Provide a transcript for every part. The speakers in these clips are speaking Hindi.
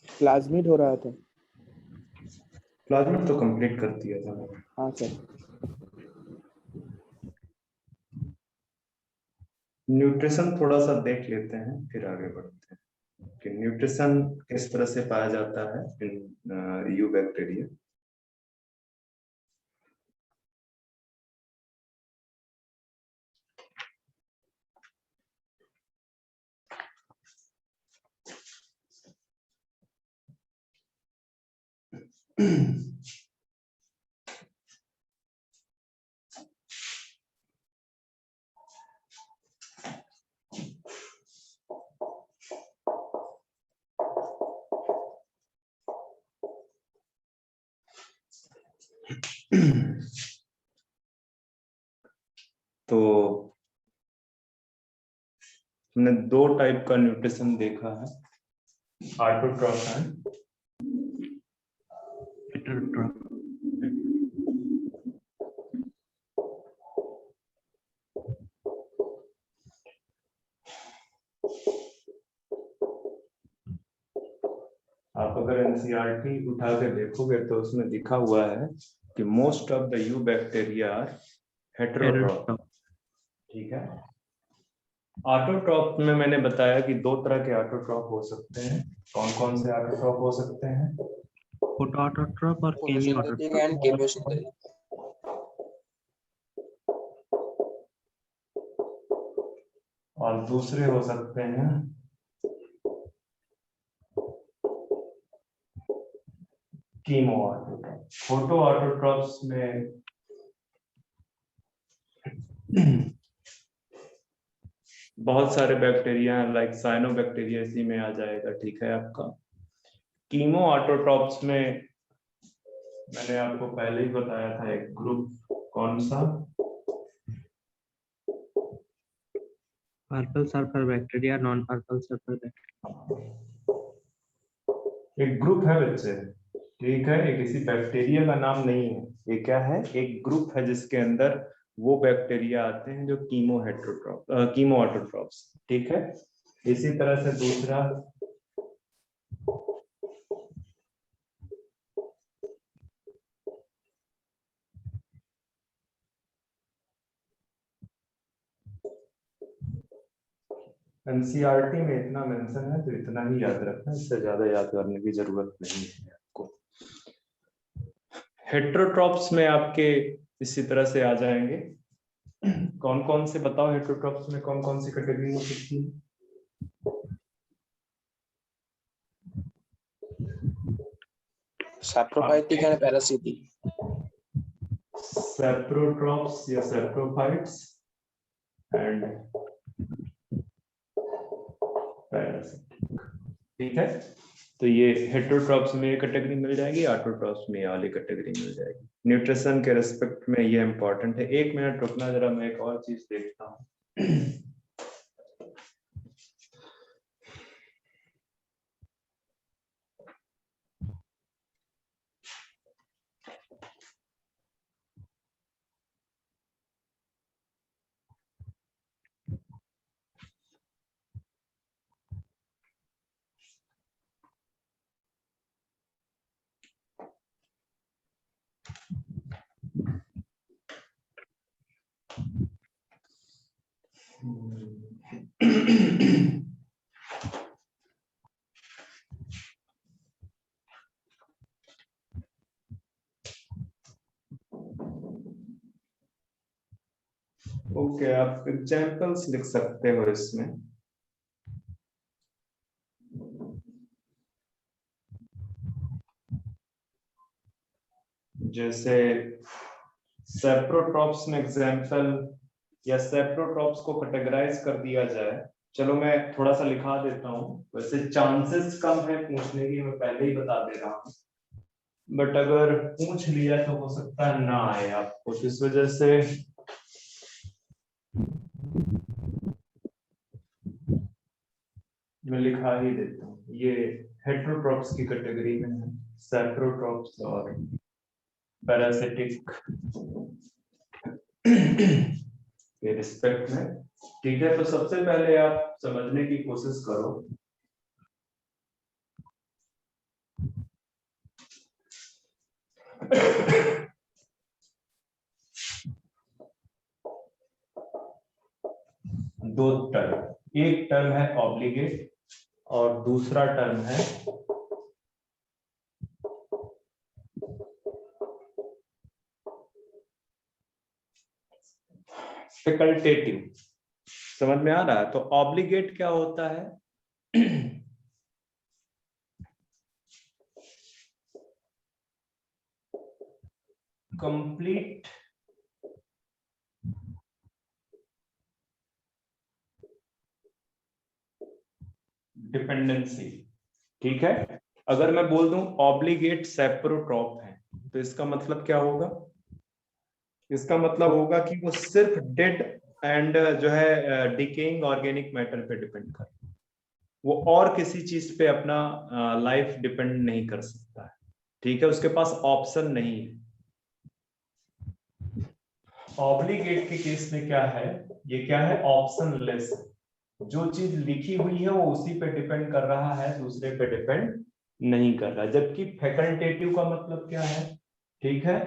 प्लाज्मिड हो रहा था। प्लाज्मिड तो कंप्लीट कर दिया था मैंने। हाँ सर। न्यूट्रिशन थोड़ा सा देख लेते हैं फिर आगे बढ़ते हैं कि न्यूट्रिशन किस तरह से पाया जाता है इन यू बैक्टीरिया। तो हमने दो टाइप का न्यूट्रिशन देखा है, ऑटोट्रॉफ एंड हेटेरोट्रॉफ। आप अगर एनसीईआरटी उठा के देखोगे तो उसमें लिखा हुआ है कि most of the you bacteria are heterotroph. ठीक है। ऑटोट्रॉफ में मैंने बताया कि दो तरह के ऑटोट्रॉफ हो सकते हैं। कौन कौन से ऑटोट्रॉफ हो सकते हैं? फोटो ऑटोट्रॉफ और केमी फोटोसिंथेटिक ऑटोट्रॉफ। एंड केमियोसिंथेटिक। और दूसरे हो सकते हैं कीमो ऑटोट्रॉफ। फोटो ऑटोट्रॉफ्स में बहुत सारे बैक्टीरिया लाइक साइनोबैक्टीरिया इसी में आ जाएगा। ठीक है आपका। कीमो ऑटोट्रॉफ्स में मैंने आपको पहले ही बताया था एक ग्रुप, कौन सा? Purple sulphur bacteria, non purple sulphur bacteria. एक ग्रुप है बच्चे, ठीक है। ये किसी बैक्टीरिया का नाम नहीं है, ये क्या है? एक ग्रुप है जिसके अंदर वो बैक्टीरिया आते हैं जो कीमो ऑटोट्रॉफ्स। ठीक है। इसी तरह से दूसरा एनसीईआरटी में इतना मेंशन है तो इतना ही याद रखना, इससे ज्यादा याद करने की जरूरत नहीं है आपको। हेटेरोट्रॉफ्स में आपके इसी तरह से आ जाएंगे। कौन कौन से बताओ, हेटेरोट्रॉफ्स में कौन कौन सी कैटेगरी हो सकती है? Saprophytic and parasitic. सैप्रोट्रॉफ्स या सैप्रोफाइट्स एंड पैरासिटिक। ठीक है। तो ये हेटेरोट्रॉफ्स में ये कैटेगरी मिल जाएगी, ऑटोट्रॉफ्स में ये वाली कैटेगरी मिल जाएगी। न्यूट्रिशन के रिस्पेक्ट में ये इंपॉर्टेंट है। एक मिनट रुकना जरा, मैं एक और चीज देखता हूँ। ओके, आप एग्जाम्पल्स लिख सकते हो इसमें। जैसे सेप्रोट्रॉप्स में एग्जाम्पल या सेप्रोट्रॉप्स को कैटेगराइज कर दिया जाए। चलो मैं थोड़ा सा लिखा देता हूँ, वैसे चांसेस कम है पूछने की, मैं पहले ही बता दे रहा हूँ, बट अगर पूछ लिया तो हो सकता है ना आए आपको, तो इस वजह से मैं लिखा ही देता हूँ। ये हेटेरोट्रॉप्स की कैटेगरी में है, सेप्रोट्रॉप्स और पैरासिटिक के रिस्पेक्ट में। ठीक है। तो सबसे पहले आप समझने की कोशिश करो दो टर्म, एक टर्म है ऑब्लिगेट और दूसरा टर्म है फैकल्टेटिव। समझ में आ रहा है? तो ऑब्लिगेट क्या होता है? Complete dependency. ठीक है, अगर मैं बोल दूं ऑब्लिगेट सेप्रोट्रॉप है तो इसका मतलब क्या होगा? इसका मतलब होगा कि वो सिर्फ डेड एंड जो है डिकेइंग ऑर्गेनिक मैटर पे डिपेंड कर, वो और किसी चीज पे अपना लाइफ डिपेंड नहीं कर सकता है। ठीक है, उसके पास ऑप्शन नहीं है। ऑब्लिगेट के केस में क्या है, ये क्या है, ऑप्शन लेस। जो चीज लिखी हुई है वो उसी पे डिपेंड कर रहा है, दूसरे पे डिपेंड नहीं कर रहा। जबकि फैकल्टेटिव का मतलब क्या है? ठीक है,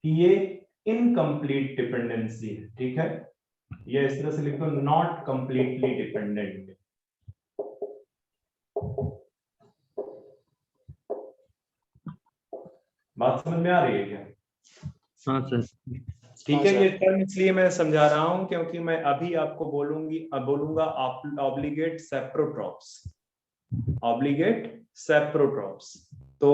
कि ये इनकम्प्लीट डिपेंडेंसी है। ठीक है, ये इस तरह से लिखो, नॉट कंप्लीटली डिपेंडेंट। बात समझ में आ रही है क्या? हाँ सर। ठीक हाँ है, ये सर। टर्म इसलिए मैं समझा रहा हूं क्योंकि मैं अभी आपको बोलूंगा ऑब्लिगेट सेप्रोट्रॉप्स, ऑब्लिगेट सेप्रोट्रॉप्स। तो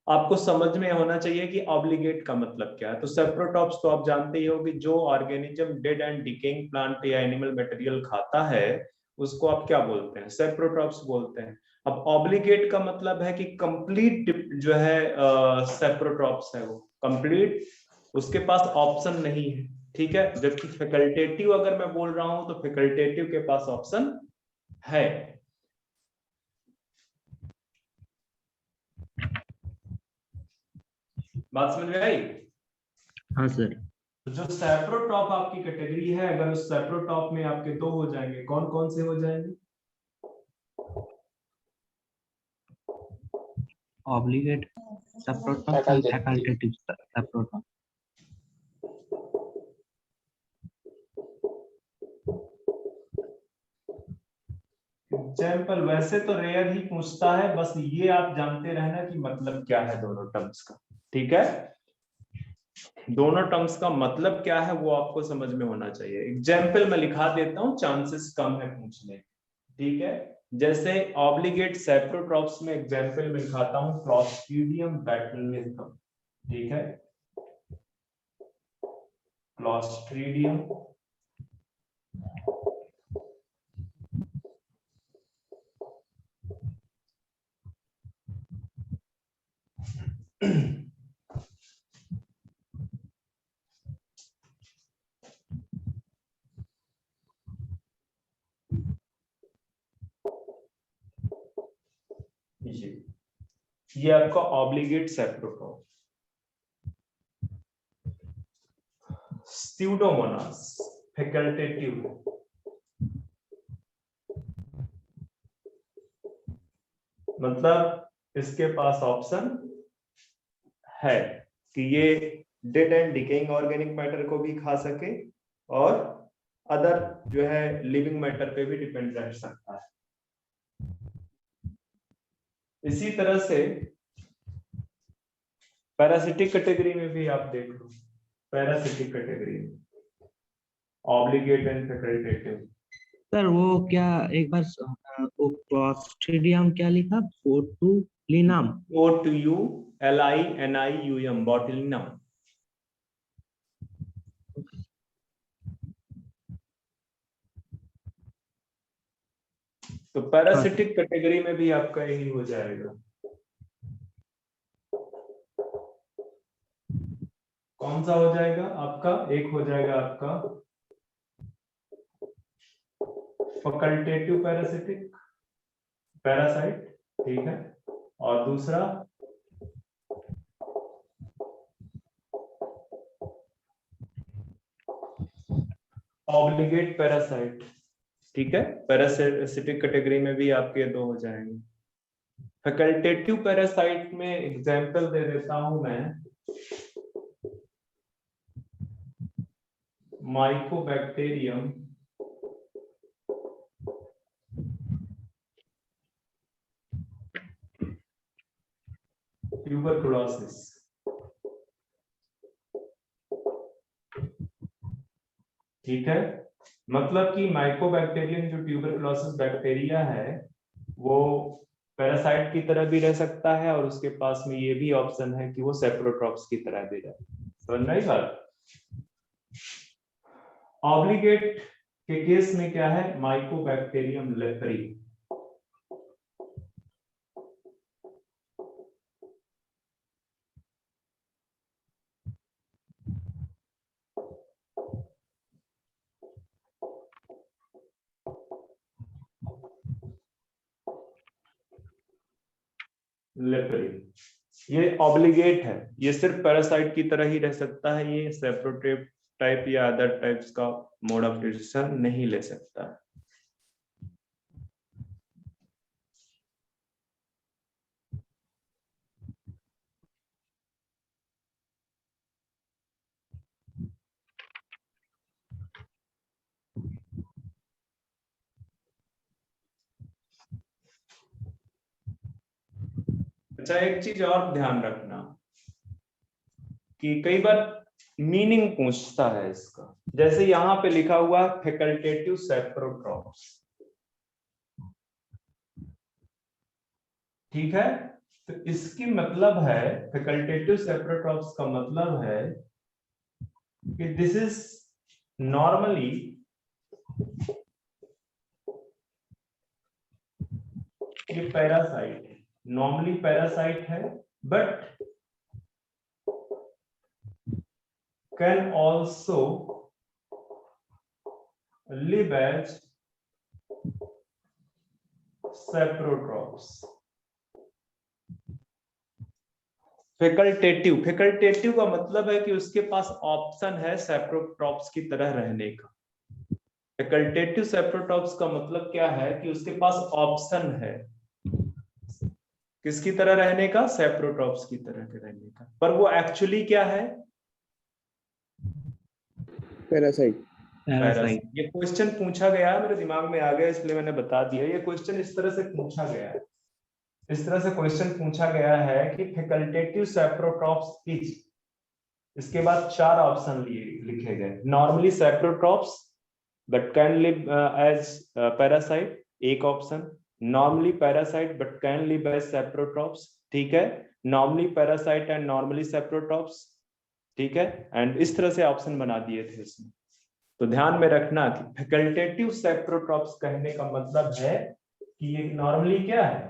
आपको समझ में होना चाहिए कि ऑब्लिगेट का मतलब क्या है। तो सेप्रोट्रॉप्स तो आप जानते ही हो कि जो organism dead and decaying plant या एनिमल मटेरियल खाता है उसको आप क्या बोलते हैं? सेप्रोट्रॉप्स बोलते हैं। अब ऑब्लिगेट का मतलब है कि कंप्लीट जो है सेप्रोट्रॉप्स है वो कंप्लीट, उसके पास ऑप्शन नहीं है। ठीक है, जबकि फैकल्टेटिव अगर मैं बोल रहा हूं तो फैकल्टेटिव के पास ऑप्शन है। बात समझ में आई? हाँ सर। तो जो सेप्रोटॉप आपकी कैटेगरी है, अगर उस सेप्रोटॉप में आपके दो हो जाएंगे, कौन कौन से हो जाएंगे? Obligate saprotroph and facultative. Facultative saprotroph. Example वैसे तो रेयर ही पूछता है, बस ये आप जानते रहना कि मतलब क्या है दोनों टर्म्स का। ठीक है, दोनों टर्म्स का मतलब क्या है वो आपको समझ में होना चाहिए। एग्जाम्पल मैं लिखा देता हूं, चांसेस कम है पूछने। ठीक है, जैसे ऑब्लिगेट सेप्रोट्रॉप्स में एग्जाम्पल में लिखाता हूं क्लॉस्ट्रीडियम बैटिलनिकम। ठीक है, क्लॉस्ट्रीडियम ये आपका ऑब्लिगेट सेप्रोटॉप। स्यूडोमोनास फैकल्टेटिव, मतलब इसके पास ऑप्शन है कि ये dead and decaying organic matter को भी खा सके और अदर जो है लिविंग मैटर पे भी डिपेंड रह सकता है। इसी तरह से पैरासिटिक कैटेगरी में भी आप देख लो, पैरासिटिक कैटेगरी में ऑब्लिगेट एंड फैकल्टेटिव। सर वो क्या, एक बार वो क्लॉस्ट्रिडियम क्या लिखा, बोटुलिनम। Botulinum, botulinum। तो पैरासिटिक कैटेगरी में भी आपका यही हो जाएगा। कौन सा हो जाएगा आपका? एक हो जाएगा आपका फैकल्टेटिव पैरासिटिक पैरासाइट। ठीक है, और दूसरा ऑब्लिगेट पैरासाइट। ठीक है, पैरासिटिक कैटेगरी में भी आपके दो हो जाएंगे। फैकल्टेटिव पैरासाइट में एग्जांपल दे देता हूं मैं, माइकोबैक्टीरियम, ट्यूबरकुलोसिस। ठीक है, मतलब कि माइकोबैक्टीरियम जो ट्यूबरकुलोसिस बैक्टीरिया है वो पैरासाइट की तरह भी रह सकता है और उसके पास में ये भी ऑप्शन है कि वो सेप्रोट्रॉप्स की तरह भी रहे। समझ में आई बात? ऑब्लिगेट के केस में क्या है, माइकोबैक्टीरियम लेप्री। लेप्री ये ऑब्लिगेट है, ये सिर्फ पैरासाइट की तरह ही रह सकता है, ये सेप्रोट्रॉप टाइप या अदर टाइप्स का मोड ऑफ डिसीजन नहीं ले सकता है। अच्छा, एक चीज और ध्यान रखना कि कई बार मीनिंग पूछता है इसका, जैसे यहां पे लिखा हुआ फैकल्टेटिव सेप्रोट्रॉप्स। ठीक है, तो इसकी मतलब है, फैकल्टेटिव सेप्रोट्रॉप्स का मतलब है कि दिस इज नॉर्मली ये पैरासाइट है, नॉर्मली पैरासाइट है, but can also live as saprotrophs. Facultative, facultative का मतलब है कि उसके पास ऑप्शन है सेप्रोट्रॉप्स की तरह रहने का। फैकल्टेटिव सेप्रोट्रॉप्स का मतलब क्या है कि उसके पास ऑप्शन है किसकी तरह रहने का, सेप्रोट्रॉप्स की तरह के रहने का, पर वो एक्चुअली क्या है, पैरासाइट। पैरासाइट। ये क्वेश्चन पूछा गया है, मेरे दिमाग में आ गया इसलिए मैंने बता दिया। ये क्वेश्चन इस तरह से पूछा गया है, इस तरह से क्वेश्चन पूछा गया है कि फैकल्टेटिव सेप्रोट्रॉप्स इज, इसके बाद 4 ऑप्शन लिखे गए। Normally saprotrophs but can live as parasite, एक option. Normally parasite but can live as saprotrophs, ठीक है। Normally parasite and normally saprotrophs, ठीक है। एंड इस तरह से ऑप्शन बना दिए थे इसमें। तो ध्यान में रखना कि फैकल्टेटिव सेप्रोट्रॉप्स कहने का मतलब है कि ये नॉर्मली क्या है,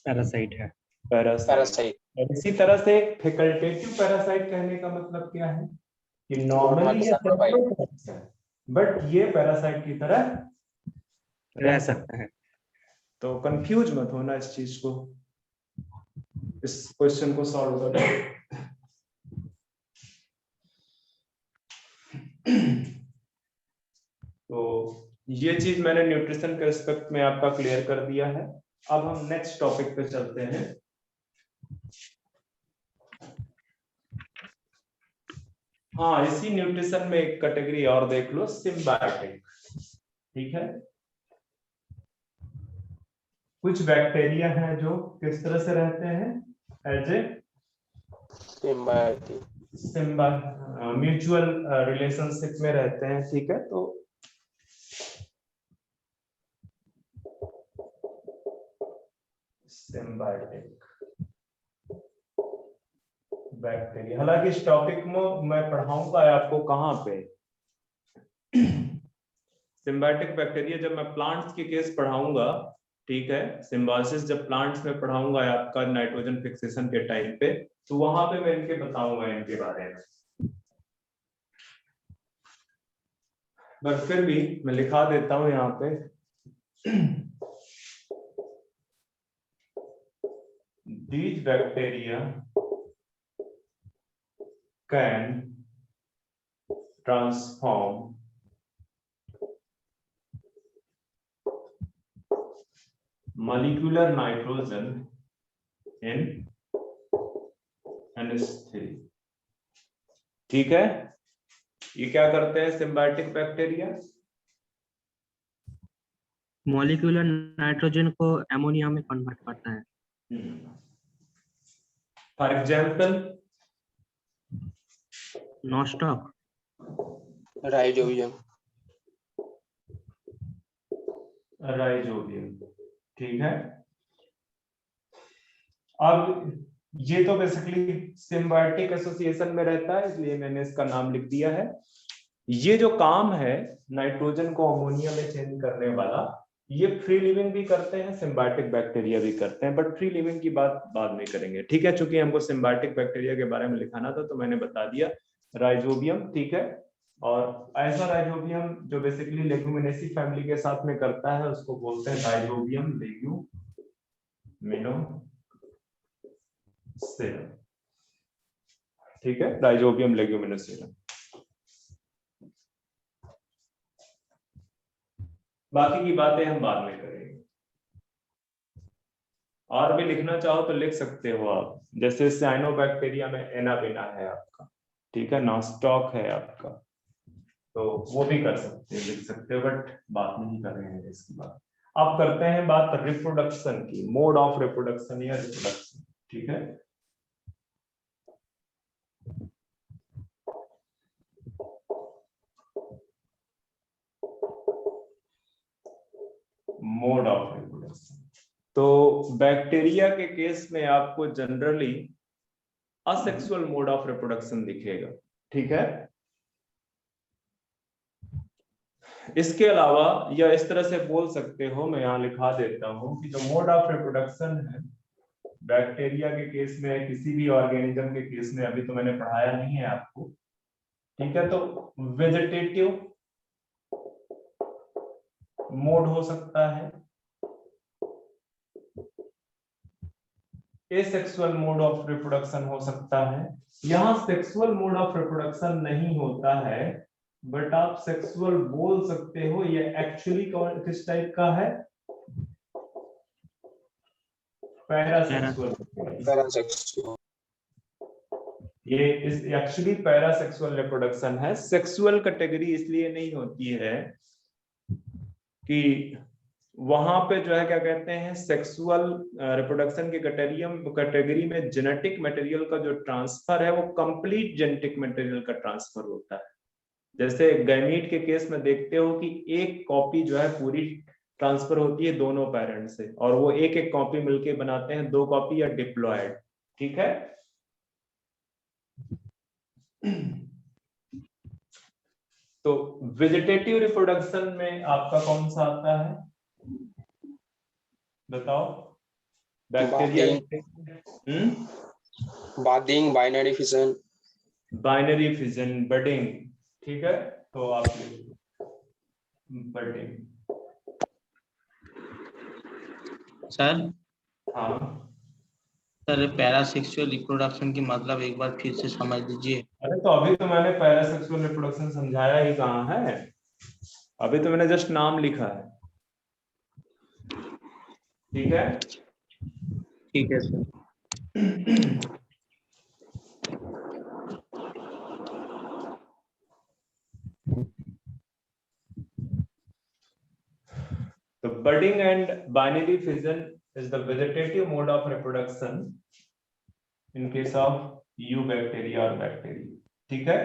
पैरासाइट है। पैरासाइट। और इसी तरह से फैकल्टेटिव पैरासाइट कहने का मतलब क्या है कि नॉर्मली ये सेप्रोट्रॉप्स है बट ये पैरासाइट की तरह रह सकता है। तो कंफ्यूज मत होना इस चीज को, इस क्वेश्चन को सॉल्व करना। तो ये चीज मैंने न्यूट्रिशन के रिस्पेक्ट में आपका क्लियर कर दिया है। अब हम नेक्स्ट टॉपिक पे चलते हैं। हाँ, इसी न्यूट्रिशन में एक कैटेगरी और देख लो, सिम्बायोटिक। ठीक है, कुछ बैक्टीरिया हैं जो किस तरह से रहते हैं, as a symbiotic. Mutual relationship में रहते हैं। ठीक है, तो सिम्बायोटिक बैक्टीरिया, हालांकि इस टॉपिक में मैं पढ़ाऊंगा आपको कहाँ पे, सिम्बायोटिक बैक्टीरिया जब मैं प्लांट्स के केस पढ़ाऊंगा, ठीक है, सिम्बायोसिस जब प्लांट्स में पढ़ाऊंगा आपका नाइट्रोजन फिक्सेशन के टाइम पे, तो वहां पे मैं इनके बताऊंगा इनके बारे में। बट फिर भी मैं लिखा देता हूं यहाँ पे, these bacteria can transform molecular nitrogen in NH3। ठीक है, ये क्या करते हैं सिम्बायोटिक बैक्टीरिया? मॉलिक्यूलर नाइट्रोजन को अमोनिया में कन्वर्ट करता है। For example nostoc, rhizobium, rhizobium. ठीक है, अब ये तो बेसिकली सिम्बायोटिक एसोसिएशन में रहता है, इसलिए मैंने इसका नाम लिख दिया है। ये जो काम है नाइट्रोजन को अमोनिया में चेंज करने वाला, ये फ्री लिविंग भी करते हैं, सिम्बायोटिक बैक्टीरिया भी करते हैं, बट फ्री लिविंग की बात बाद में करेंगे। ठीक है, चूंकि हमको सिम्बायोटिक बैक्टीरिया के बारे में लिखाना था तो मैंने बता दिया राइजोबियम। ठीक है, और ऐसा राइजोबियम जो बेसिकली लेगुमिनेसी फैमिली के साथ में करता है उसको बोलते हैं राइजोबियम लेग्यूमिनोसेरम। ठीक है, राइजोबियम लेग्यूमिनोसेरम। बाकी की बातें हम बाद में करेंगे। और भी लिखना चाहो तो लिख सकते हो आप, जैसे साइनोबैक्टीरिया में एनाबेना है आपका, ठीक है, नॉस्टॉक है आपका, तो वो भी कर सकते हैं, लिख सकते हो, बट बात नहीं कर रहे हैं इसकी बात। अब करते हैं बात रिप्रोडक्शन की, मोड ऑफ रिप्रोडक्शन या रिप्रोडक्शन। ठीक है, मोड ऑफ रिप्रोडक्शन। तो बैक्टीरिया के केस में आपको generally asexual mode of reproduction दिखेगा। ठीक है, इसके अलावा या इस तरह से बोल सकते हो, मैं यहाँ लिखा देता हूं कि जो मोड ऑफ रिप्रोडक्शन है बैक्टीरिया के केस में, किसी भी ऑर्गेनिज्म के केस में, अभी तो मैंने पढ़ाया नहीं है आपको। ठीक है, तो वेजिटेटिव मोड हो सकता है, एसेक्सुअल मोड ऑफ रिप्रोडक्शन हो सकता है। यहां सेक्सुअल मोड ऑफ रिप्रोडक्शन नहीं होता है, बट आप सेक्सुअल बोल सकते हो। ये एक्चुअली किस टाइप का है? पैरासेक्सुअल। पैरासेक्सुअल, ये इस एक्चुअली पैरासेक्सुअल रिप्रोडक्शन है। सेक्सुअल कैटेगरी इसलिए नहीं होती है कि वहां पे जो है क्या कहते हैं, सेक्सुअल रिप्रोडक्शन के कैटेगरी में जेनेटिक मटेरियल का जो ट्रांसफर है वो कंप्लीट जेनेटिक मटेरियल का ट्रांसफर होता है। जैसे गैमीट के केस में देखते हो कि एक कॉपी जो है पूरी ट्रांसफर होती है दोनों पेरेंट से, और वो एक एक कॉपी मिलके बनाते हैं 2 कॉपी या डिप्लॉयड। ठीक है, तो वेजिटेटिव रिप्रोडक्शन में आपका कौन सा आता है बताओ? Bacteria, bathing, binary fission, binary fission, budding. ठीक है, तो आप बडिंग। सर हाँ सर पैरासेक्सुअल रिप्रोडक्शन की मतलब एक बार फिर से समझ दीजिए। अरे तो अभी तो मैंने पैरासेक्सुअल रिप्रोडक्शन समझाया ही कहाँ है, अभी तो मैंने जस्ट नाम लिखा है। ठीक है, ठीक है सर। तो budding and binary fission is the vegetative mode of reproduction in case of eubacteria or bacteria। ठीक है,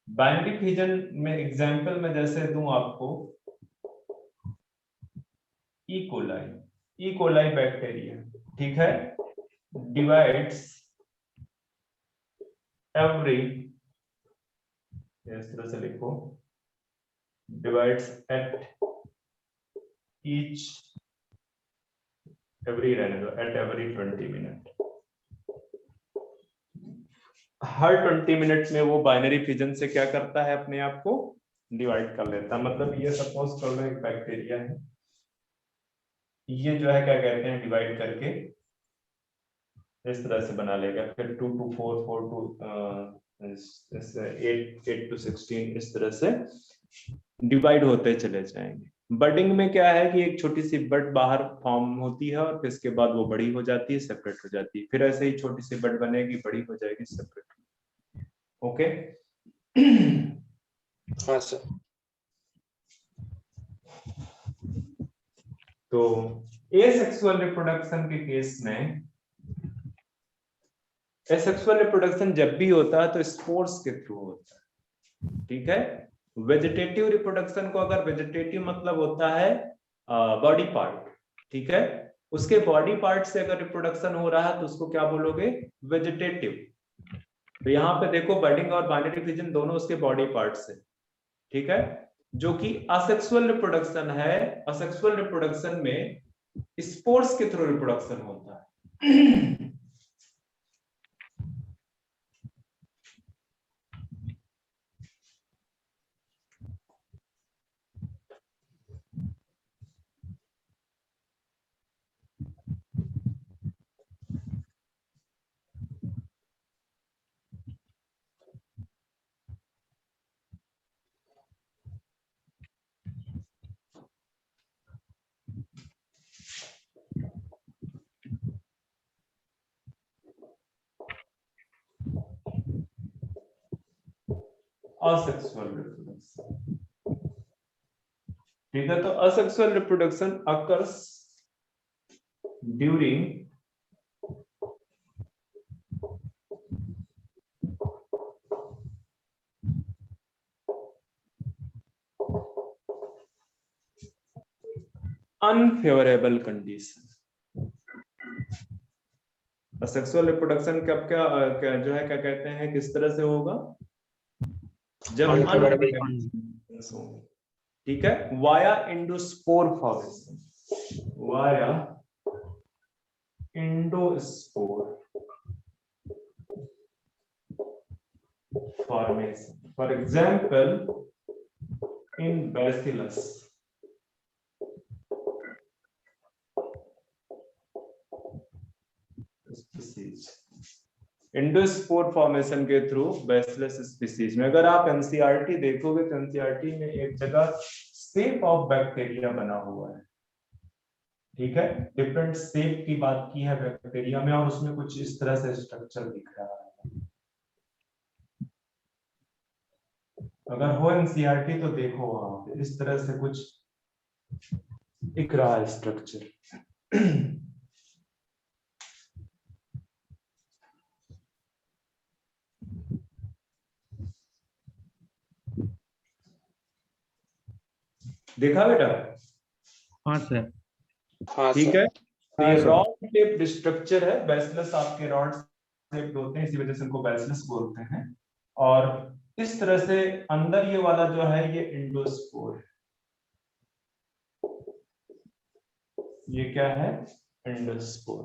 बाइनरी फिजन में एग्जांपल में जैसे दूं आपको, ई कोलाई बैक्टीरिया, ठीक है, डिवाइड्स एवरी, इस तरह से लिखो, divides at each every 20 minute. हर 20 मिनट में वो बाइनरी फिजन से क्या करता है, अपने आप को डिवाइड कर लेता है। मतलब ये सपोज कर लो एक बैक्टीरिया है, ये जो है क्या कहते हैं, डिवाइड करके इस तरह से बना लेगा, फिर 2 to 4, 4 to 8 to 16, इस तरह से डिवाइड होते चले जाएंगे। बडिंग में क्या है कि एक छोटी सी बड बाहर फॉर्म होती है और फिर इसके बाद वो बड़ी हो जाती है, सेपरेट हो जाती है, फिर ऐसे ही छोटी सी बड बनेगी, बड़ी हो जाएगी, सेपरेट। ओके। हाँ सर। तो एसेक्सुअल रिप्रोडक्शन के केस में, एसेक्सुअल रिप्रोडक्शन जब भी होता है तो स्पोर्स के थ्रू होता है, ठीक है। वेजिटेटिव रिप्रोडक्शन को, अगर वेजिटेटिव मतलब होता है बॉडी पार्ट, ठीक है, उसके बॉडी पार्ट से अगर रिप्रोडक्शन हो रहा है तो उसको क्या बोलोगे, वेजिटेटिव। तो यहाँ पे देखो बडिंग और बाइनरी फिजन दोनों उसके बॉडी पार्ट्स है, ठीक है। जो कि असेक्सुअल रिप्रोडक्शन है, असेक्सुअल रिप्रोडक्शन में स्पोर्स के थ्रू रिप्रोडक्शन होता है। असेक्सुअल रिप्रोडक्शन, ठीक है। तो asexual reproduction occurs during unfavourable condition. Asexual reproduction कब क्या जो है क्या कहते हैं, किस तरह से होगा, जब Unfavorable अनफेवरेबल होंगे, ठीक है, via endospore formation, via endospore formation, for example in bacillus, species, endospore formation के थ्रू बैसिलस स्पीसीज में। अगर आप एनसीईआरटी देखोगे तो एनसीईआरटी में एक जगह शेप ऑफ बैक्टीरिया बना हुआ है, ठीक है, डिफरेंट शेप की बात की है बैक्टीरिया में, और उसमें कुछ इस तरह से स्ट्रक्चर दिख रहा है। अगर हो एनसीईआरटी तो देखो वहां पे इस तरह से कुछ दिख रहा है स्ट्रक्चर। देखा बेटा? हाँ सर। हाँ ठीक सर। है। तो ये रॉड शेप्ड स्ट्रक्चर है, बैसिलस आपके रॉड शेप्ड होते हैं, इसी वजह से इनको बैसिलस बोलते हैं। और इस तरह से अंदर ये वाला जो है ये इंडोस्पोर है, ये क्या है, endospore.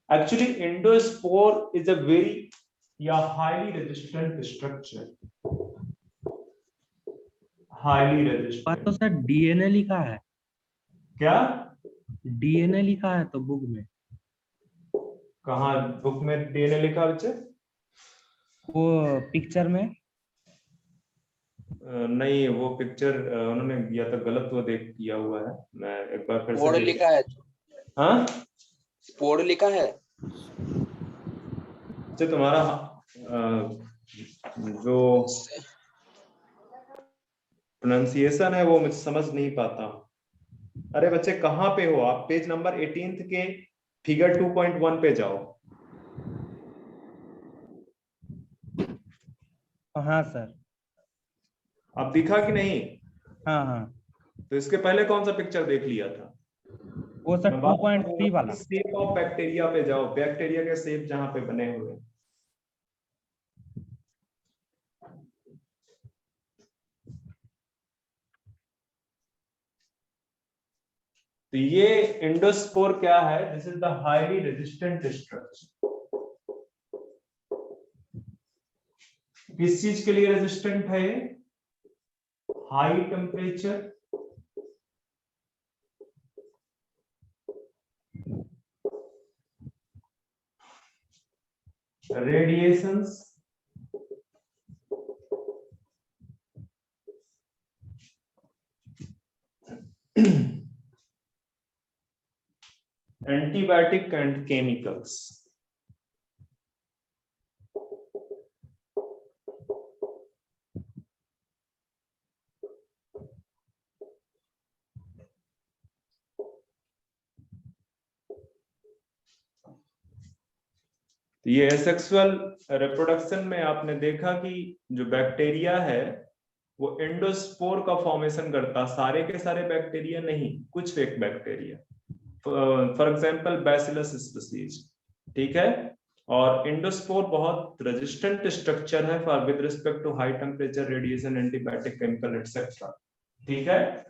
Actually endospore is a very या हाईली रेजिस्टेंट स्ट्रक्चर, हाईली पर रेजिस्टेंट। तो सर डीएनए लिखा है, क्या? डीएनए लिखा है तो बुक में। कहाँ बुक में डीएनए लिखा बच्चे? वो पिक्चर में। नहीं, वो पिक्चर उन्होंने या तो गलत वो देख किया हुआ है, मैं एक बार फिर स्पोर से लिखा है, हाँ, स्पोर लिखा है। अच्छा तुम्हारा जो प्रोनाउंसिएशन है वो मुझे समझ नहीं पाता। अरे बच्चे कहाँ पे हो आप? पेज नंबर 18 के फिगर 2.1 पे जाओ। हाँ सर। अब दिखा कि नहीं? हाँ हाँ, तो इसके पहले कौन सा पिक्चर देख लिया था? वो सर 2.3 वाला। शेप ऑफ बैक्टीरिया पे जाओ, बैक्टीरिया के शेप जहां पे बने हुए। तो ये इंडोस्पोर क्या है? This is the highly resistant structure. किस चीज के लिए रेजिस्टेंट है? High temperature, radiations, antibiotic and chemicals. ये सेक्सुअल रिप्रोडक्शन में आपने देखा कि जो बैक्टीरिया है वो एंडोस्पोर का फॉर्मेशन करता, सारे के सारे बैक्टीरिया नहीं, कुछ fake bacteria, for example bacillus species, ठीक है। और एंडोस्पोर बहुत रेजिस्टेंट स्ट्रक्चर है for with respect to high temperature, radiation, antibiotic, chemical etcetera, ठीक है।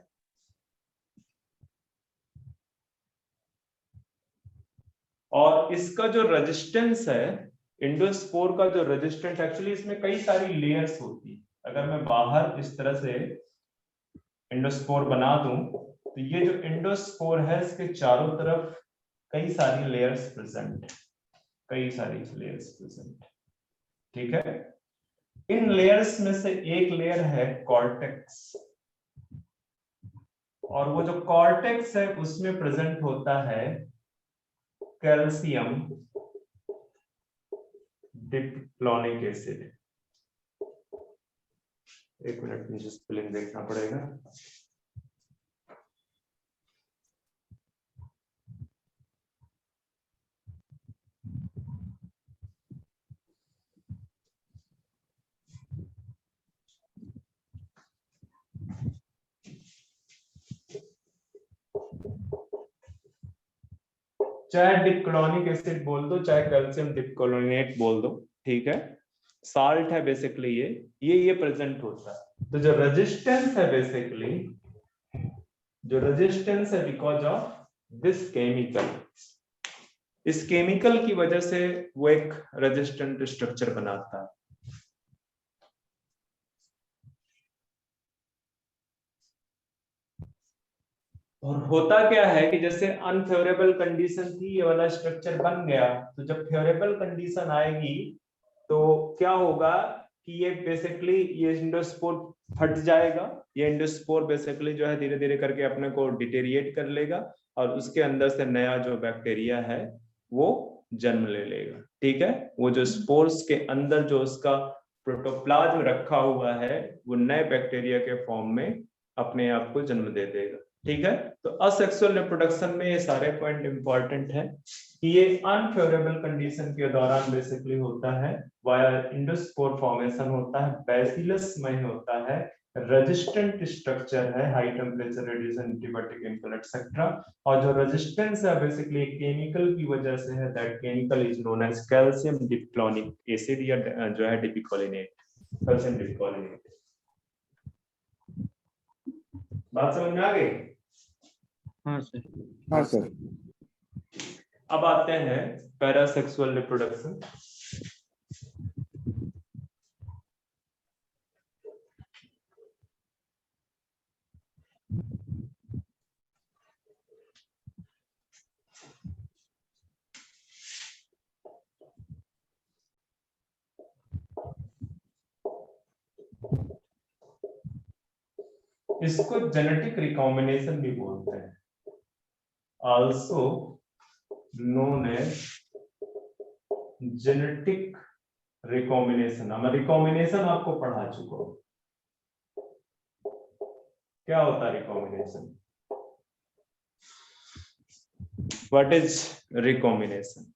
और इसका जो रेजिस्टेंस है, एंडोस्पोर का जो रेजिस्टेंस, एक्चुअली इसमें कई सारी लेयर्स होती है। अगर मैं बाहर इस तरह से एंडोस्पोर बना दूं तो ये जो एंडोस्पोर है इसके चारों तरफ कई सारी लेयर्स प्रेजेंट, कई सारी लेयर्स प्रेजेंट, ठीक है। इन लेयर्स में से एक लेयर है कॉर्टेक्स, और वो जो कॉर्टेक्स है उसमें प्रेजेंट होता है कैल्शियम डिक्लोनिक एसिड। एक मिनट मुझे स्पेलिंग देखना पड़ेगा। चाहे डिक्लोनिक एसिड बोल दो, चाहे कैल्शियम डिक्लोनेट बोल दो, ठीक है। साल्ट है बेसिकली ये प्रेजेंट होता है। तो जो रेजिस्टेंस है बेसिकली, जो रेजिस्टेंस है बिकॉज ऑफ दिस केमिकल, इस केमिकल की वजह से वो एक रेजिस्टेंट स्ट्रक्चर बनाता है। और होता क्या है कि जैसे अनफेवरेबल कंडीशन थी, ये वाला स्ट्रक्चर बन गया, तो जब फेवरेबल कंडीशन आएगी तो क्या होगा कि ये बेसिकली ये एंडोस्पोर फट जाएगा। ये एंडोस्पोर बेसिकली जो है धीरे धीरे करके अपने को डिटेरिएट कर लेगा और उसके अंदर से नया जो बैक्टीरिया है वो जन्म ले लेगा, ठीक है। वो जो स्पोर्स के अंदर जो उसका प्रोटोप्लाज्म रखा हुआ है वो नए बैक्टीरिया के फॉर्म में अपने आप को जन्म दे देगा, ठीक है। तो असेक्सुअल रिप्रोडक्शन में ये सारे पॉइंट इंपॉर्टेंट है कि ये अनफेवरेबल कंडीशन के दौरान बेसिकली होता है, वाया एंडोस्पोर फॉर्मेशन होता है, बैसिलस में होता है, रेजिस्टेंट स्ट्रक्चर है, high temperature, radiation, antibiotic, chemical etcetera. और जो रेजिस्टेंस है बेसिकली केमिकल की वजह से है, that chemical is known as calcium dipicolinic acid, या जो है डिपिकोलिनेट, कैल्शियम डिपिकोलिनेट। बात समझ में आ गई? हाँ सर। हाँ सर। अब आते हैं पैरासेक्सुअल रिप्रोडक्शन। इसको जेनेटिक रिकॉम्बिनेशन भी बोलते हैं, also known as genetic recombination. मैं रिकॉम्बिनेशन आपको पढ़ा चुका हूं, क्या होता है रिकॉम्बिनेशन, व्हाट इज रिकॉम्बिनेशन।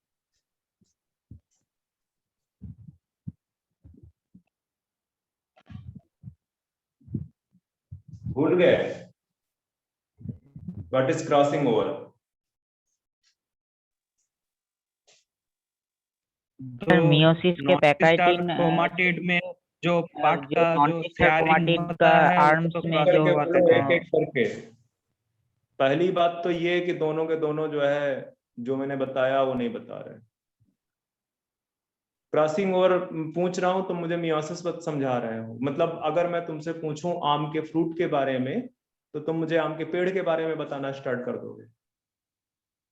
भूल गए? What is crossing over? Meiosis के पैकेजिंग क्रोमाटिड में जो पार्ट जो का जो नॉनसिस है शेयरिंग क्रोमाटिड होता का है आर्म्स उसको में क्रॉसिंग जो हुआ करके कहते एक हैं। एक करके। पहली बात तो ये कि दोनों के दोनों जो है जो मैंने बताया वो नहीं बता रहे। क्रॉसिंग ओवर पूछ रहा हूं तो मुझे मियोसिस मत समझा रहे हो। मतलब अगर मैं तुमसे पूछूं आम के फ्रूट के बारे में तो तुम मुझे आम के पेड़ के बारे में बताना स्टार्ट कर दोगे।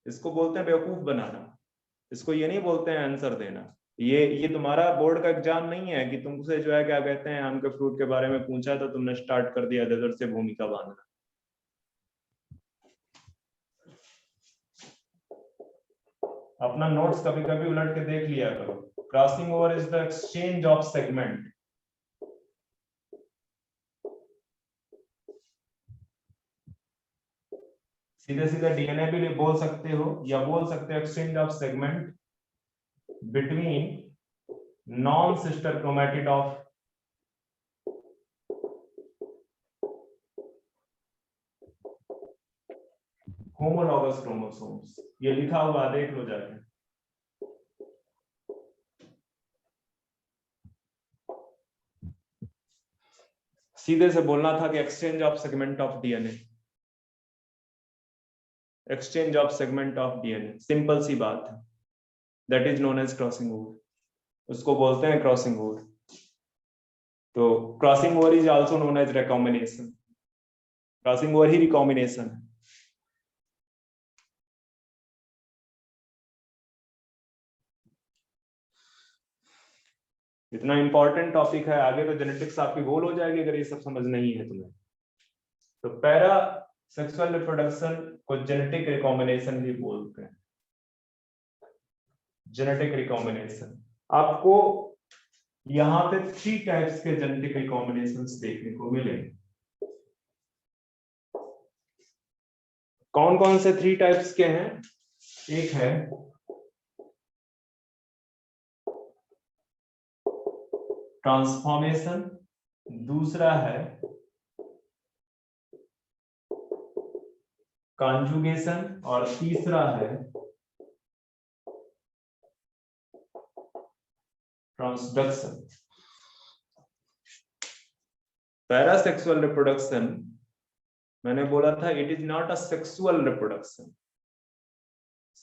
इसको बोलते हैं बेवकूफ बनाना, इसको ये नहीं बोलते हैं आंसर देना। ये तुम्हारा बोर्ड का एग्जाम नहीं है कि तुमसे जो है क्या कहते हैं आम के फ्रूट के बारे में पूछा तो तुमने स्टार्ट कर दिया डेजर्ट से भूमिका बांधना। अपना नोट्स कभी कभी उलट के देख लिया करो। Crossing over is the exchange of segment. सीधे सीधे डीएनए भी बोल सकते हो या बोल सकते हो exchange of segment between non sister chromatid of homologous chromosomes. ये लिखा हुआ देख लो जाके। सीधे से बोलना था कि exchange of segment of DNA, exchange of segment of DNA, simple सी बात है। That is known as crossing over, उसको बोलते हैं क्रॉसिंग ओवर। तो crossing over is also known as recombination. Crossing over ही रिकॉम्बिनेशन है। इतना इंपॉर्टेंट टॉपिक है, आगे तो जेनेटिक्स आपकी गोल हो जाएगी अगर ये सब समझ नहीं है तुम्हें। तो पैरा सेक्सुअल रिप्रोडक्शन को जेनेटिक रिकॉम्बिनेशन भी बोलते हैं। जेनेटिक रिकॉम्बिनेशन आपको यहां पे 3 टाइप्स के जेनेटिक रिकॉम्बिनेशंस देखने को मिलेंगे। कौन कौन से 3 टाइप्स के हैं? एक है ट्रांसफॉर्मेशन, दूसरा है कॉन्जुगेशन और तीसरा है ट्रांसडक्शन। पैरासेक्सुअल रिप्रोडक्शन मैंने बोला था it is not a sexual reproduction.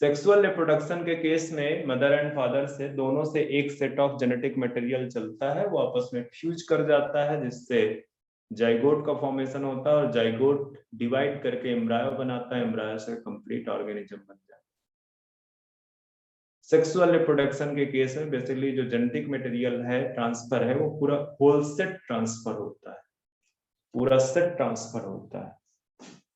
Sexual reproduction के केस में मदर एंड फादर से दोनों से एक सेट ऑफ जेनेटिक मटेरियल चलता है, वो आपस में फ्यूज कर जाता है जिससे जाइगोट का फॉर्मेशन होता है और जाइगोट डिवाइड करके एम्ब्रायो बनाता है, एम्ब्रायो से कंप्लीट ऑर्गेनिज्म बन जाता है। सेक्सुअल रिप्रोडक्शन के केस में बेसिकली जो जेनेटिक मटेरियल है ट्रांसफर है वो पूरा होल सेट ट्रांसफर होता है, पूरा सेट ट्रांसफर होता है।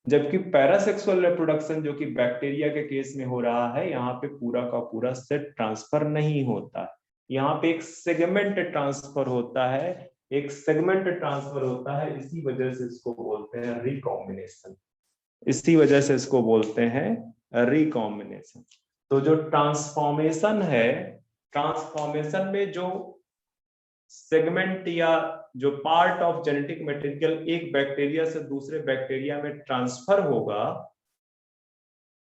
जबकि पैरासेक्सुअल रिप्रोडक्शन जो कि बैक्टीरिया के केस में हो रहा है, यहाँ पे पूरा का पूरा सेट ट्रांसफर नहीं होता है, यहाँ पे एक सेगमेंट ट्रांसफर होता है, एक सेगमेंट ट्रांसफर होता है। इसी वजह से इसको बोलते हैं रिकॉम्बिनेशन, इसी वजह से इसको बोलते हैं रिकॉम्बिनेशन। तो जो ट्रांसफॉर्मेशन है, ट्रांसफॉर्मेशन में जो सेगमेंट या जो पार्ट ऑफ जेनेटिक मटेरियल एक बैक्टीरिया से दूसरे बैक्टीरिया में ट्रांसफर होगा,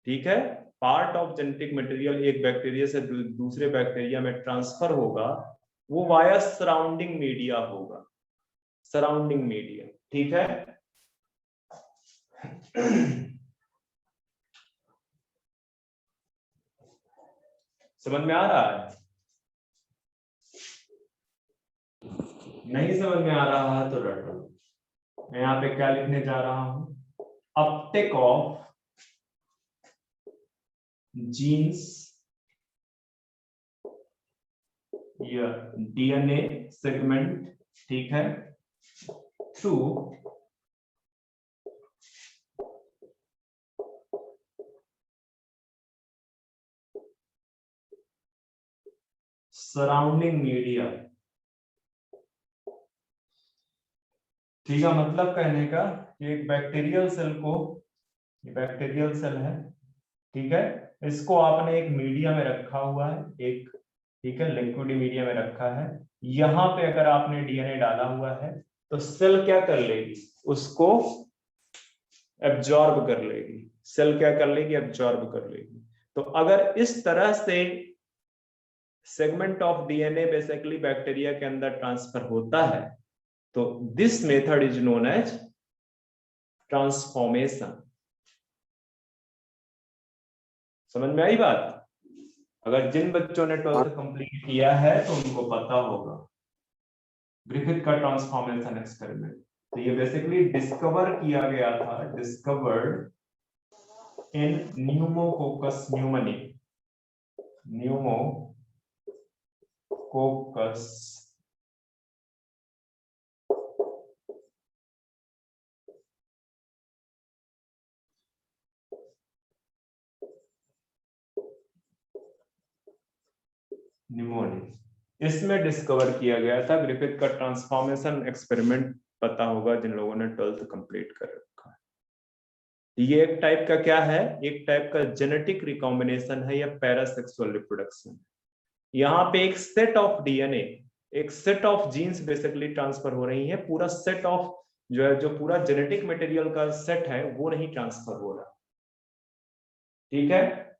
ठीक है, पार्ट ऑफ जेनेटिक मटेरियल एक बैक्टीरिया से दूसरे बैक्टीरिया में ट्रांसफर होगा, वो वाया सराउंडिंग मीडिया होगा, सराउंडिंग मीडिया, ठीक है। समझ में आ रहा है? नहीं समझ में आ रहा है तो रट लो। मैं यहाँ पे क्या लिखने जा रहा हूं, अपटेक ऑफ जीन्स या डीएनए सेगमेंट, ठीक है, टू सराउंडिंग मीडिया। ठीक है, मतलब कहने का कि एक बैक्टीरियल सेल को, ये बैक्टीरियल सेल है, ठीक है, इसको आपने एक मीडिया में रखा हुआ है, एक, ठीक है, लिक्विड मीडिया में रखा है। यहां पे अगर आपने डीएनए डाला हुआ है तो सेल क्या कर लेगी, उसको एब्जॉर्ब कर लेगी। सेल क्या कर लेगी, एब्जॉर्ब कर लेगी। तो अगर इस तरह से segment of DNA basically bacteria के अंदर ट्रांसफर होता है तो this method is known as transformation. समझ में आई बात? अगर जिन बच्चों ने 12th कंप्लीट किया है तो उनको पता होगा ग्रिफिथ का ट्रांसफॉर्मेशन एक्सपेरिमेंट। तो ये बेसिकली डिस्कवर किया गया था, discovered in pneumococcus pneumoniae, pneumococcus pneumoniae. इसमें डिस्कवर किया गया था, ग्रिफिथ का ट्रांसफॉर्मेशन एक्सपेरिमेंट पता होगा जिन लोगों ने 12th कंप्लीट कर रखा है। ये एक टाइप का क्या है, एक टाइप का जेनेटिक रिकॉम्बिनेशन है या पैरासेक्सुअल रिप्रोडक्शन। यहाँ पे एक सेट ऑफ डीएनए, एक set of genes basically transfer हो रही है, पूरा सेट ऑफ जो है, जो पूरा जेनेटिक मटेरियल का सेट है वो नहीं ट्रांसफर हो रहा। ठीक है।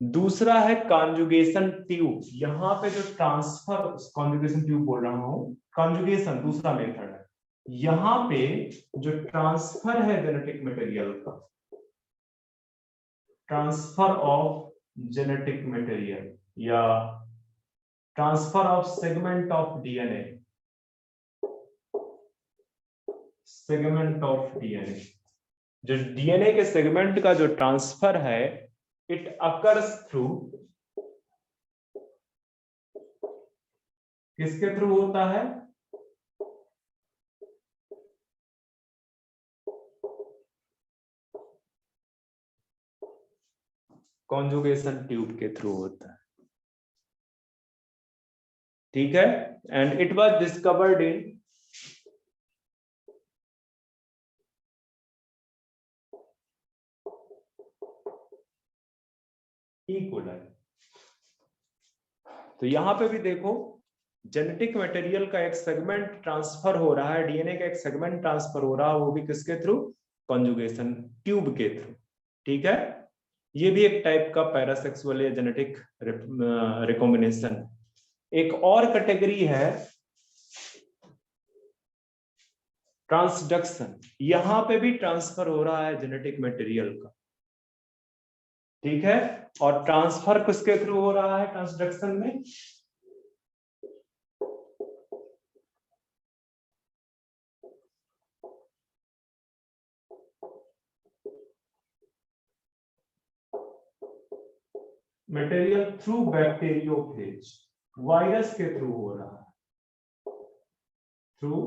दूसरा है कॉन्जुगेशन ट्यूब। यहाँ पे जो ट्रांसफर, कॉन्जुगेशन ट्यूब बोल रहा हूं, कॉन्जुगेशन दूसरा मेथड है। यहाँ पे जो ट्रांसफर है जेनेटिक मटेरियल का, ट्रांसफर ऑफ जेनेटिक मटेरियल या transfer of segment of DNA, segment of DNA, जो डीएनए के सेगमेंट का जो ट्रांसफर है, इट अकर्स थ्रू, किसके थ्रू होता है, कॉन्जुगेशन ट्यूब के थ्रू होता है। ठीक है। And it was discovered in E coli. तो यहां पे भी देखो, जेनेटिक मटेरियल का एक सेगमेंट ट्रांसफर हो रहा है, डीएनए का एक सेगमेंट ट्रांसफर हो रहा है, वो भी किसके थ्रू, कॉन्जुगेशन ट्यूब के थ्रू। ठीक है। ये भी एक टाइप का पैरासेक्सुअल या जेनेटिक रिकॉम्बिनेशन। एक और कैटेगरी है ट्रांसडक्शन। यहां पे भी ट्रांसफर हो रहा है जेनेटिक मटेरियल का। ठीक है। और ट्रांसफर किसके थ्रू हो रहा है ट्रांसडक्शन में, मटेरियल थ्रू बैक्टीरियोफेज, वायरस के थ्रू हो रहा है, थ्रू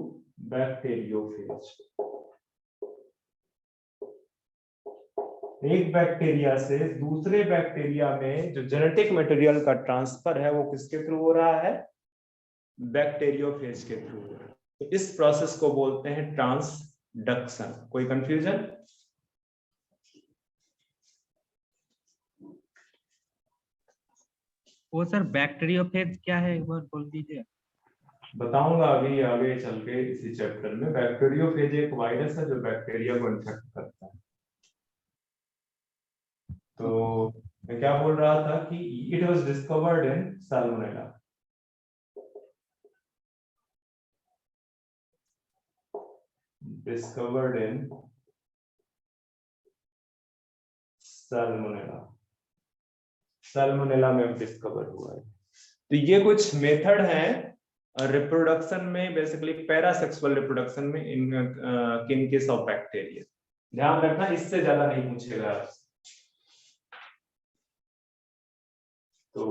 बैक्टीरियोफेज। एक बैक्टीरिया से दूसरे बैक्टीरिया में जो जेनेटिक मटेरियल का ट्रांसफर है वो किसके थ्रू हो रहा है, बैक्टीरियोफेज के थ्रू हो रहा है। तो इस प्रोसेस को बोलते हैं ट्रांसडक्शन। कोई कंफ्यूजन? वो सर बैक्टीरियोफेज क्या है, एक बार बोल दीजिए। बताऊंगा अभी आगे चल के इसी चैप्टर में। बैक्टीरियोफेज एक वायरस है जो बैक्टीरिया को इन्फेक्ट करता है। तो मैं क्या बोल रहा था कि it was discovered in salmonella. Discovered in salmonella, salmonella में डिस्कवर हुआ है। तो ये कुछ मेथड हैं रिप्रोडक्शन में, बेसिकली पैरासेक्सुअल रिप्रोडक्शन में इन केस ऑफ बैक्टीरिया। ध्यान रखना, इससे ज्यादा नहीं पूछेगा आपसे। तो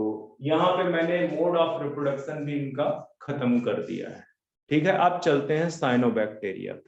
यहाँ पे मैंने मोड ऑफ रिप्रोडक्शन भी इनका खत्म कर दिया है। ठीक है। अब चलते हैं साइनोबैक्टीरिया पे।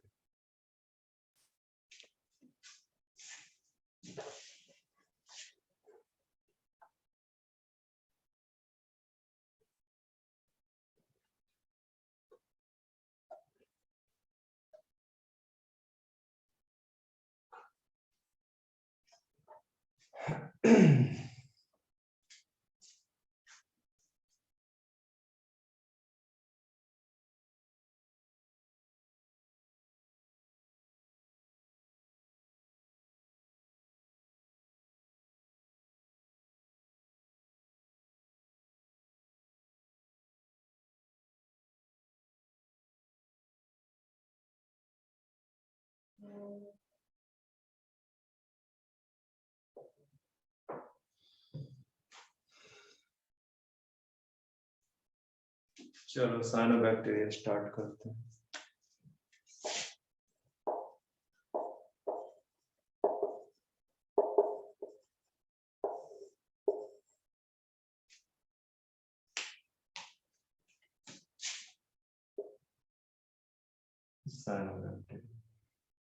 चलो साइनोबैक्टीरिया स्टार्ट करते हैं।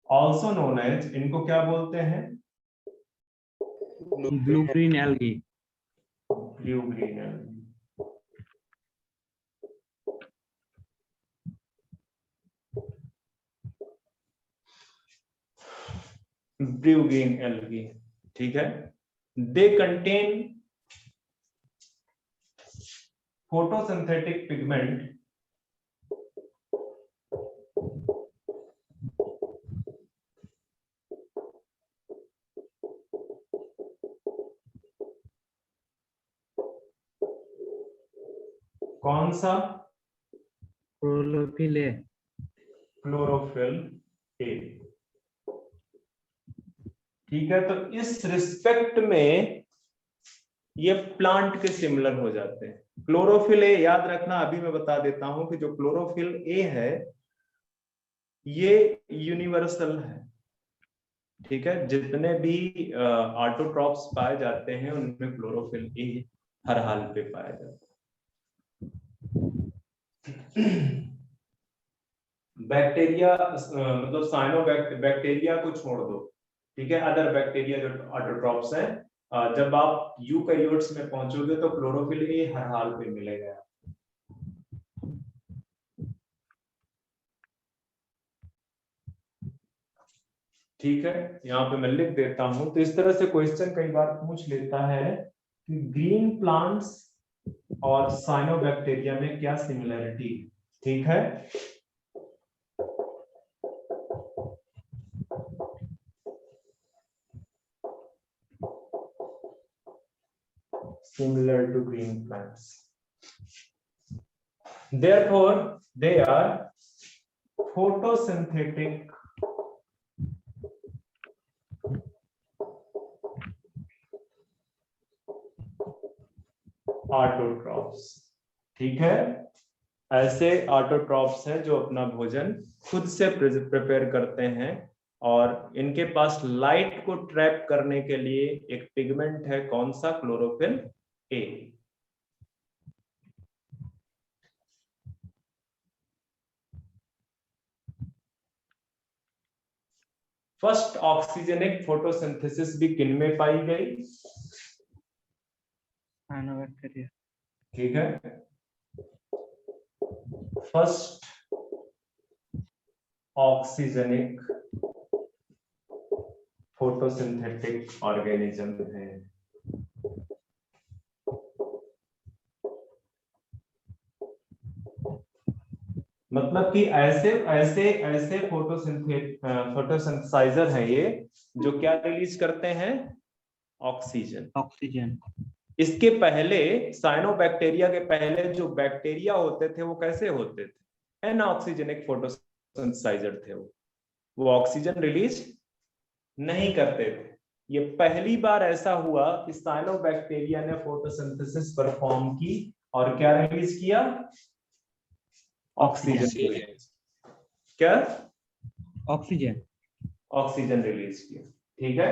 ऑल्सो नोन एज, इनको क्या बोलते हैं, blue green algae. Blue green algae. ब्रूगिंग एल्गी, ठीक है। दे कंटेन फोटोसिंथेटिक पिगमेंट कौन सा? Chlorophyll A. क्लोरोफिल ए, ठीक है। तो इस रिस्पेक्ट में ये प्लांट के सिमिलर हो जाते हैं। क्लोरोफिल ए याद रखना, अभी मैं बता देता हूं कि जो क्लोरोफिल ए है ये यूनिवर्सल है, ठीक है। जितने भी ऑटोट्रॉप्स पाए जाते हैं उनमें क्लोरोफिल ए हर हाल पे पाया जाता है। बैक्टीरिया मतलब बैक्टीरिया को छोड़ दो, ठीक है। अदर बैक्टीरिया जो ऑटोट्रॉप्स हैं, जब आप यूकैरियोट्स में पहुंचोगे तो क्लोरोफिल ए हर हाल पे मिलेगा। ठीक है, यहाँ पे मैं लिख देता हूं। तो इस तरह से क्वेश्चन कई बार पूछ लेता है कि ग्रीन प्लांट्स और साइनोबैक्टीरिया में क्या सिमिलरिटी, ठीक है। Similar to green plants. Therefore, they are photosynthetic autotrophs, ठीक है। ऐसे ऑटोट्रॉप्स हैं जो अपना भोजन खुद से प्रिपेयर करते हैं और इनके पास लाइट को ट्रैप करने के लिए एक पिगमेंट है, कौन सा? Chlorophyll A. First oxygenic photosynthesis भी किन में पाई गई? साइनोबैक्टीरिया, ठीक है। फर्स्ट ऑक्सीजनिक फोटोसिंथेटिक ऑर्गेनिज्म है। मतलब कि ऐसे ऐसे ऐसे फोटोसिंथेसाइजर हैं ये, जो क्या रिलीज करते हैं? ऑक्सीजन। ऑक्सीजन। इसके पहले साइनोबैक्टीरिया के पहले जो बैक्टीरिया होते थे वो कैसे होते थे? एनऑक्सीजनिक फोटोसिंथेसाइजर थे वो ऑक्सीजन रिलीज नहीं करते थे। ये पहली बार ऐसा हुआ कि साइनोबैक्टीरिया ने फोटोसिंथेसिस परफॉर्म की और क्या रिलीज किया? ऑक्सीजन। क्या? ऑक्सीजन। ऑक्सीजन रिलीज किया, ठीक है।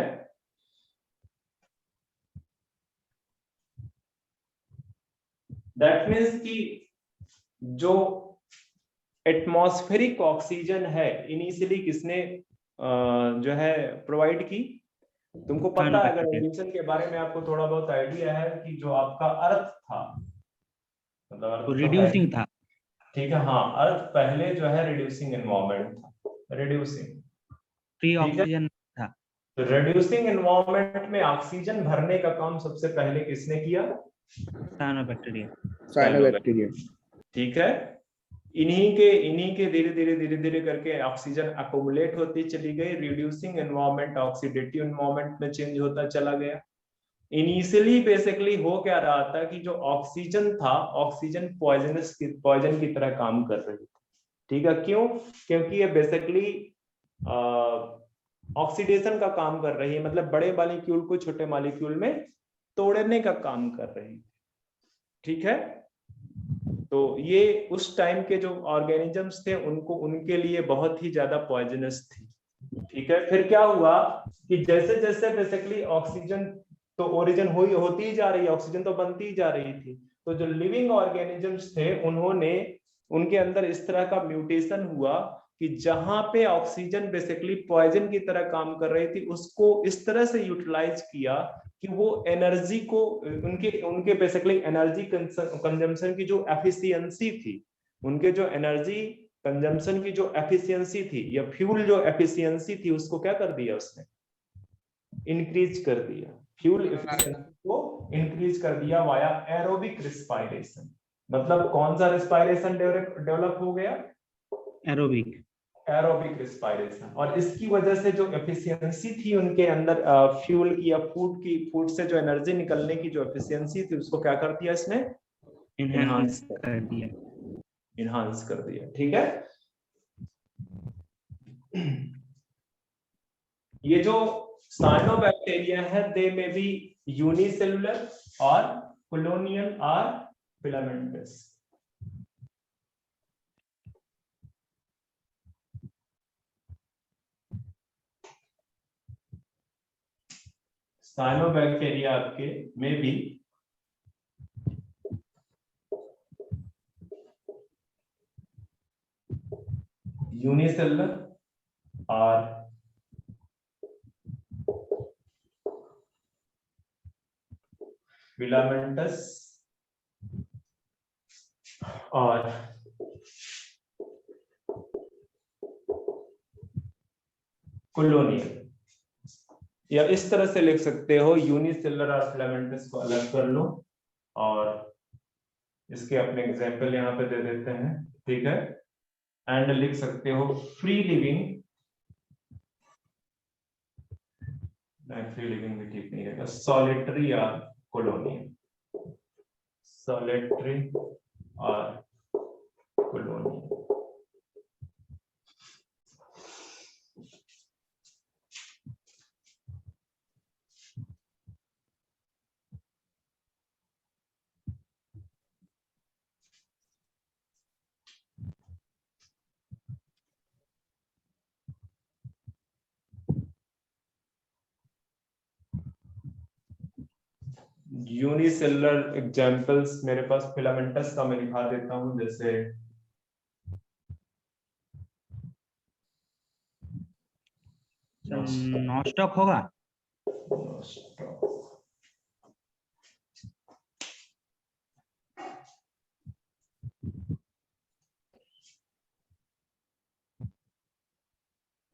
दैट मीन्स कि जो एटमॉस्फेरिक ऑक्सीजन है इनिशियली किसने जो है प्रोवाइड की? तुमको पता है, अगर एडिशन के बारे में आपको थोड़ा बहुत आइडिया है कि जो आपका अर्थ था, मतलब अर्थ तो रिड्यूसिंग था, ठीक है। हाँ, अर्थ पहले जो है रिड्यूसिंग एनवायरनमेंट था, रिड्यूसिंग, फ्री ऑक्सीजन था। तो रिड्यूसिंग एनवायरनमेंट में ऑक्सीजन भरने का काम सबसे पहले किसने किया? साइनोबैक्टीरिया। ठीक है। इन्हीं के धीरे धीरे करके ऑक्सीजन अकोमुलेट होती चली गई, रिड्यूसिंग एनवायरनमेंट ऑक्सीडेटिव एनवायरनमेंट में चेंज होता चला गया। इनिशियली बेसिकली हो क्या रहा था कि जो ऑक्सीजन था, ऑक्सीजन पॉइजन की तरह काम कर रही थी, ठीक है। क्यों? क्योंकि ये बेसिकली ऑक्सीडेशन का काम कर रही है, मतलब बड़े मॉलिक्यूल को छोटे मॉलिक्यूल में तोड़ने का काम कर रही है, ठीक है। तो ये उस टाइम के जो ऑर्गेनिजम्स थे उनको, उनके लिए बहुत ही ज्यादा पॉइजनस थी, ठीक है। फिर क्या हुआ कि जैसे जैसे बेसिकली ऑक्सीजन तो ओरिजिन होती ही जा रही है, ऑक्सीजन तो बनती ही जा रही थी, तो जो लिविंग ऑर्गेनिजम्स थे उन्होंने, उनके अंदर इस तरह का म्यूटेशन हुआ कि जहां पे ऑक्सीजन बेसिकली पॉइजन की तरह काम कर रही थी, उसको इस तरह से यूटिलाइज किया कि वो एनर्जी को, उनके बेसिकली एनर्जी कंजम्पशन की जो एफिशिएंसी थी, उनके जो एनर्जी कंजम्पशन की जो एफिशिएंसी थी या फ्यूल जो एफिशिएंसी थी, उसको क्या कर दिया उसने? इंक्रीज कर दिया, फ्यूल एफिशिएंसी को इंक्रीज कर दिया वाया एरोबिक रिस्पायरेशन। मतलब कौन सा रिस्पायरेशन डेवलप हो गया? एरोबिक। Aerobic respiration. और इसकी वजह से जो एफिशिएंसी थी उनके अंदर फ्यूल की या फूड से जो एनर्जी निकलने की जो एफिशिएंसी थी उसको क्या कर दिया इसने? इनहांस कर दिया। इनहांस कर दिया। ठीक है, ये जो साइनोबैक्टीरिया है दे में बी यूनिसेलुलर और कॉलोनियल और फिलामेंटस। साइनोबैक्टीरिया आपके में भी यूनिसेलुलर और फिलामेंटस और कॉलोनियल, या इस तरह से लिख सकते हो यूनिसेलुलर और फिलामेंटस को अलग कर लो और इसके अपने एग्जांपल यहाँ पे दे देते हैं। ठीक है, एंड लिख सकते हो फ्री लिविंग, फ्री लिविंग भी ठीक नहीं रहेगा, सॉलिटरी या कॉलोनियल, सॉलिटरी और कॉलोनियल। यूनिसेलुलर एग्जांपल्स मेरे पास फिलामेंटस का मैं लिखा देता हूं, जैसे नॉस्टॉक होगा।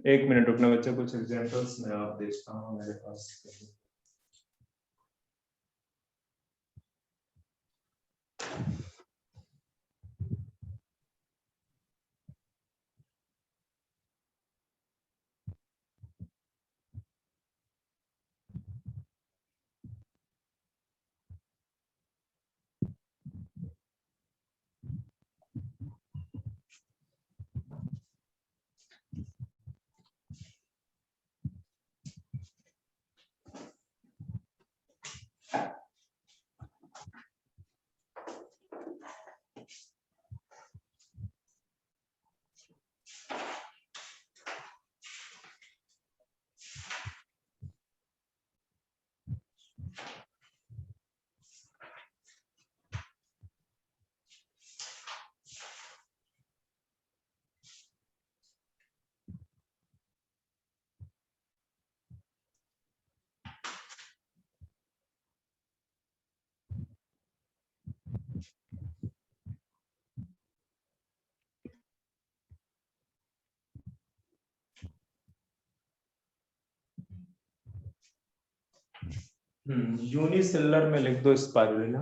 एक मिनट रुकना बच्चा, कुछ एग्जांपल्स मैं आप देखता हूं मेरे पास। यूनिसेलुलर में लिख दो स्पाइरुलिना,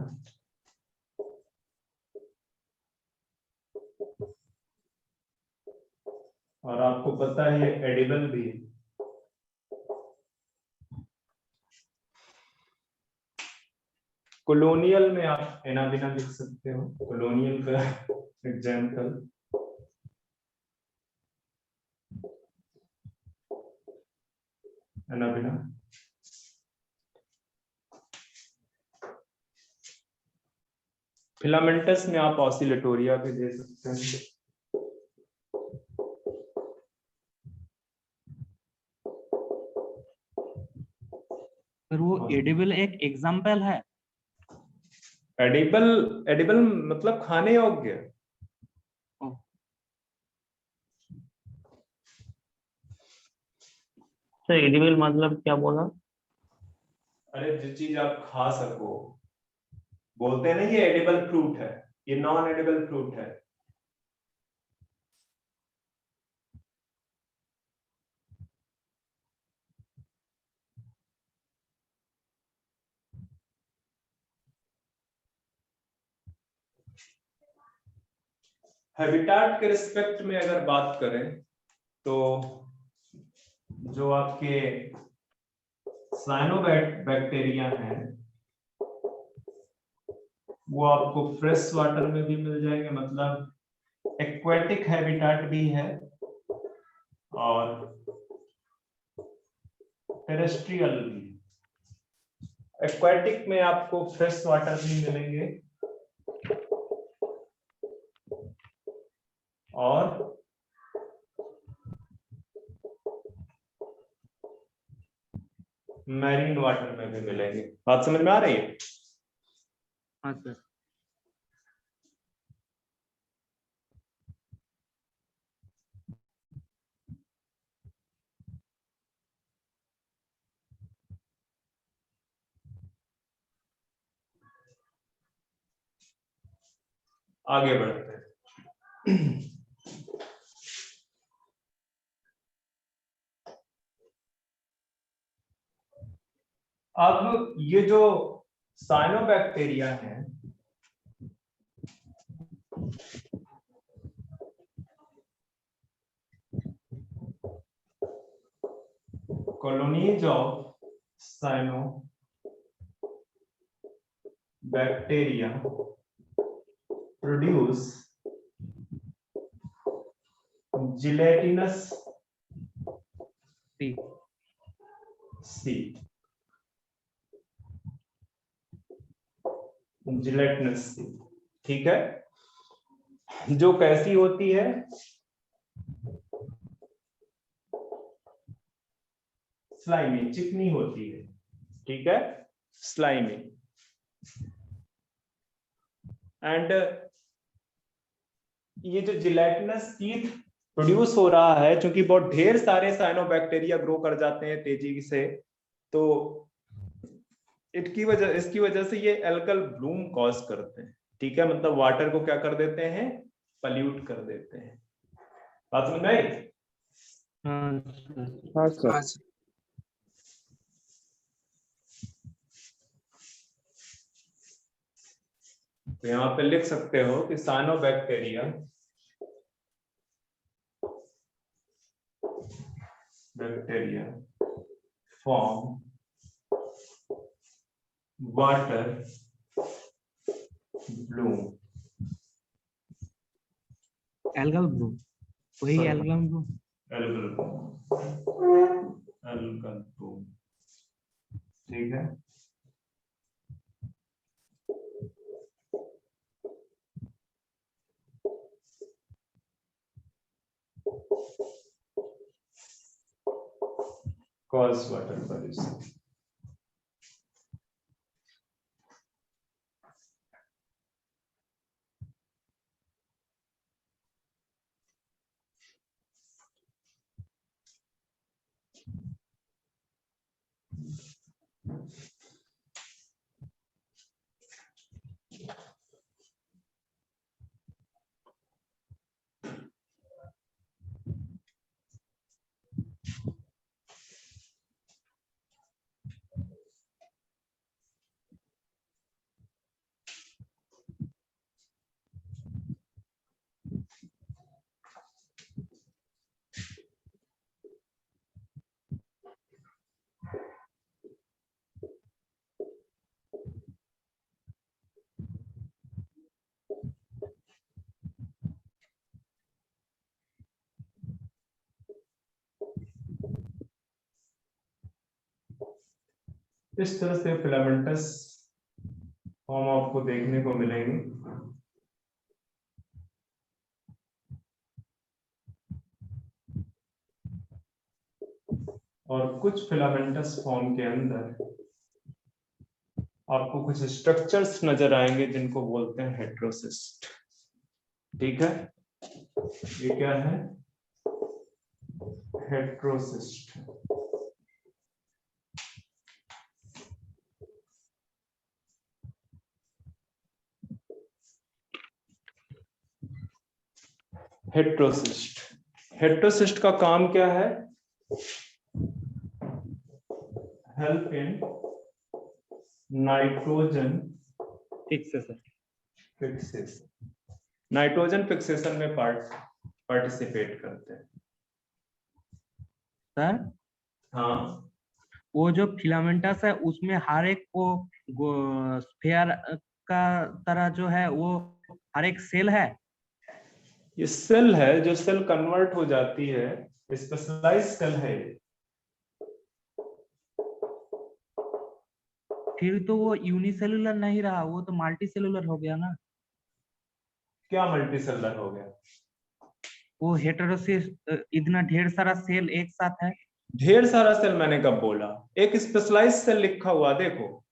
और आपको पता है ये एडिबल भी है। कॉलोनियल में आप एनाबिना लिख सकते हो, कॉलोनियल का एग्जांपल एनाबिना। फिलामेंटस में आप ऑसिलेटोरिया भी दे सकते हैं। पर वो एडिबल एक एग्जाम्पल है। एडिबल, एडिबल मतलब खाने योग्य। सर एडिबल मतलब क्या बोला? अरे जो चीज आप खा सको, बोलते हैं ना ये एडिबल फ्रूट है, ये नॉन एडिबल फ्रूट है। हैबिटाट के रिस्पेक्ट में अगर बात करें तो जो आपके साइनोबैक्टीरिया हैं वो आपको फ्रेश वाटर में भी मिल जाएंगे, मतलब एक्वेटिक हैबिटाट भी है और टेरेस्ट्रियल भी। एक्वेटिक में आपको फ्रेश वाटर भी मिलेंगे और मैरीन वाटर में भी मिलेंगे। बात समझ में आ रही है? हाँ सर। आगे बढ़ते हैं। अब ये जो साइनोबैक्टीरिया हैं colonies of cyanobacteria produce gelatinous seed. gelatinous seed, ठीक है, जो कैसी होती है? स्लाइमी, चिकनी होती है, ठीक है, स्लाइमी। एंड ये जो जिलेटिनस सीड प्रोड्यूस हो रहा है, क्योंकि बहुत ढेर सारे साइनोबैक्टीरिया ग्रो कर जाते हैं तेजी से, तो इसकी वजह से ये एल्कल ब्लूम कॉज करते हैं, ठीक है, मतलब वाटर को क्या कर देते हैं? पल्यूट कर देते हैं। बात समझ में आई? हाँ सर। हाँ सर। तो यहाँ पे लिख सकते हो कि cyanobacteria form water Bloom. Algal blue, वही Sorry. Algal blue. Algal Bloom, ठीक है। cause water pollution. इस तरह से फिलामेंटस फॉर्म आपको देखने को मिलेंगे। और कुछ फिलामेंटस फॉर्म के अंदर आपको कुछ स्ट्रक्चर्स नजर आएंगे जिनको बोलते हैं हेट्रोसिस्ट, ठीक है। ये क्या है? हेट्रोसिस्ट। हेट्रोसिस्ट, हेट्रोसिस्ट का काम क्या है? Help in nitrogen fixation. Fixation, nitrogen fixation में पार्टिसिपेट करते हैं। सर हाँ, वो जो फिलामेंटस है उसमें हर एक को स्फेयर का तरह जो है वो हर एक सेल है। ये सेल है जो सेल कन्वर्ट हो जाती है, स्पेशलाइज सेल है ये। फिर तो वो यूनिसेलुलर नहीं रहा, वो तो मल्टी सेलुलर हो गया ना। क्या मल्टी सेलर हो गया? वो हेटेरोसिस, इतना ढेर सारा सेल एक साथ है। ढेर सारा सेल मैंने कब बोला? एक स्पेशलाइज सेल लिखा हुआ, देखो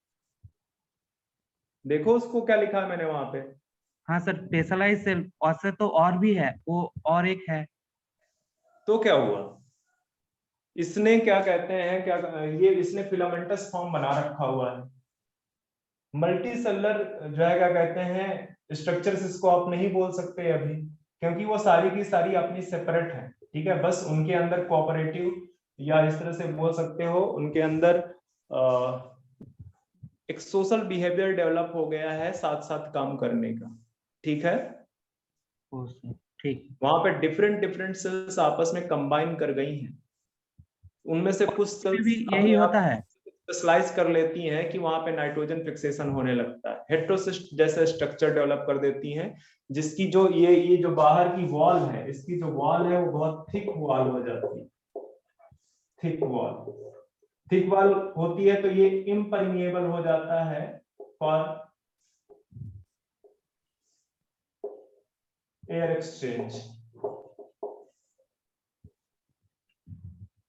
देखो उसको क्या लिखा है मैंने वहां पे। हाँ सर, स्पेशलाइज सेल ऐसे तो और भी है, वो और एक है। तो क्या हुआ? इसने क्या कहते हैं, क्या ये इसने फिलामेंटस फॉर्म बना रखा हुआ है। मल्टी सेलर जो है क्या कहते हैं स्ट्रक्चर्स, इसको आप नहीं बोल सकते अभी, क्योंकि वो सारी की सारी अपनी सेपरेट है। ठीक है, बस उनके अंदर कोऑपरेटिव, या इस तरह से बोल सकते हो उनके अंदर एक सोशल बिहेवियर डेवलप हो गया है साथ साथ काम करने का। ठीक है, ओ सर, ठीक। वहां पे डिफरेंट डिफरेंट सेल्स आपस में कंबाइन कर गई हैं। उनमें से कुछ फिर भी सेल्स यही अपने होता आप है। स्पेशलाइज कर लेती हैं कि वहां पे नाइट्रोजन फिक्सेशन होने लगता है, हेटेरोसिस्ट जैसे स्ट्रक्चर डेवलप कर देती हैं, जिसकी जो ये जो बाहर की वॉल है, इसकी जो वॉल है वो बहुत थिक वॉल हो जाती है। थिक वॉल, थिक वॉल होती है तो ये इम्परमिएबल हो जाता है फॉर एयर एक्सचेंज।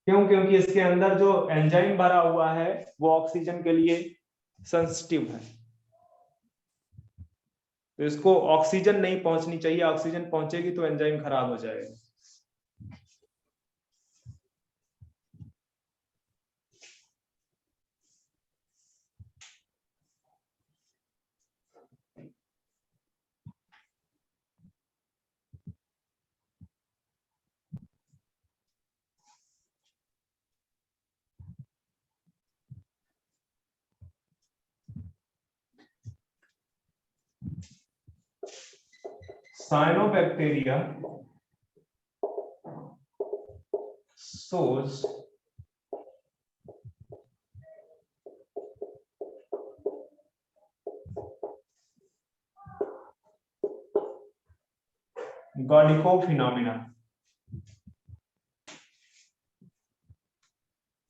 क्यों? क्योंकि इसके अंदर जो एंजाइम भरा हुआ है वो ऑक्सीजन के लिए सेंसिटिव है, तो इसको ऑक्सीजन नहीं पहुंचनी चाहिए, ऑक्सीजन पहुंचेगी तो एंजाइम खराब हो जाएगा। Cyanobacteria shows Gaudico phenomena।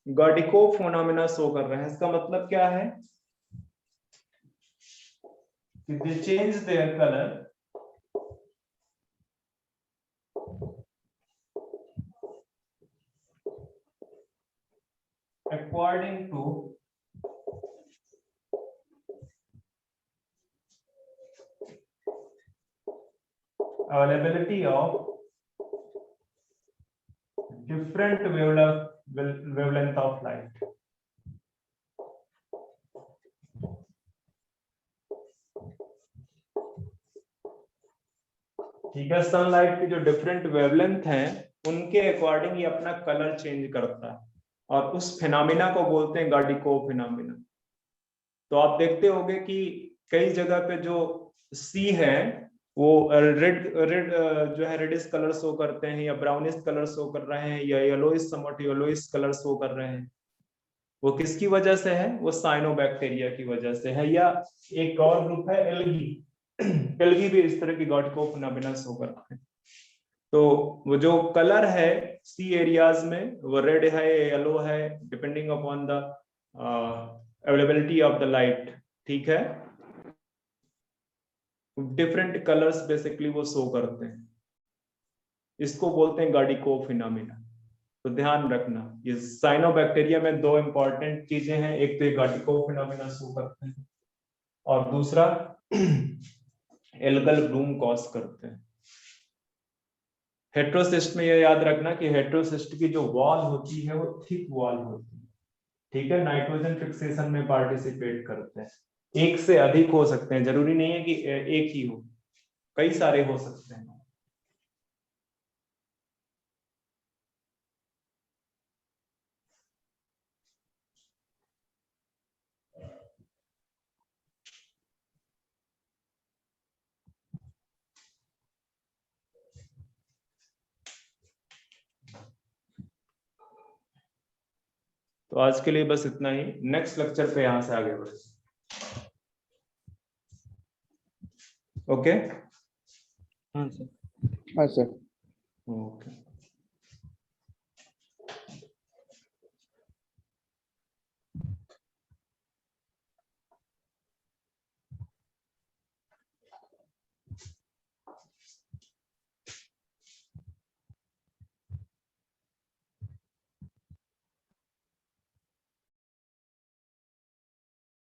Gaidukov phenomena show कर रहे हैं, इसका मतलब क्या है कि they change their colour according to availability of different wavelength of light। ठीक है, सनलाइट की जो डिफरेंट वेवलेंथ हैं उनके अकॉर्डिंग ये अपना कलर चेंज करता है, और उस फिनोमिना को बोलते हैं गॉडिको फिनोमिना। तो आप देखते होंगे कि कई जगह पे जो सी है वो रेड रेड जो है रेडिश कलर शो करते हैं, या ब्राउनिश कलर शो कर रहे हैं, या yellowish somewhat yellowish colour show कर रहे हैं। वो किसकी वजह से है? वो साइनोबैक्टीरिया की वजह से है। या एक और ग्रुप है एल्गी, एल्गी भी इस तरह की गॉडिको फिनोमिना शो करते हैं। तो वो जो कलर है सी एरियाज में वो रेड है, येलो है, depending upon the availability of the light. ठीक है, डिफरेंट कलर्स बेसिकली वो शो करते हैं, इसको बोलते हैं गॉडिको फिनोमिना। तो ध्यान रखना, ये साइनोबैक्टीरिया में दो इंपॉर्टेंट चीजें हैं, एक तो ये गॉडिको फिनोमिना शो करते हैं, और दूसरा एल्गल ब्लूम कॉज करते हैं। हेट्रोसिस्ट में ये याद रखना कि हेट्रोसिस्ट की जो वॉल होती है वो थिक वॉल होती है। ठीक है, नाइट्रोजन फिक्सेशन में पार्टिसिपेट करते हैं, एक से अधिक हो सकते हैं, जरूरी नहीं है कि एक ही हो, कई सारे हो सकते हैं। तो आज के लिए बस इतना ही, नेक्स्ट लेक्चर पे यहाँ से आगे बढ़े। ओके हाँ सर। हाँ सर। ओके।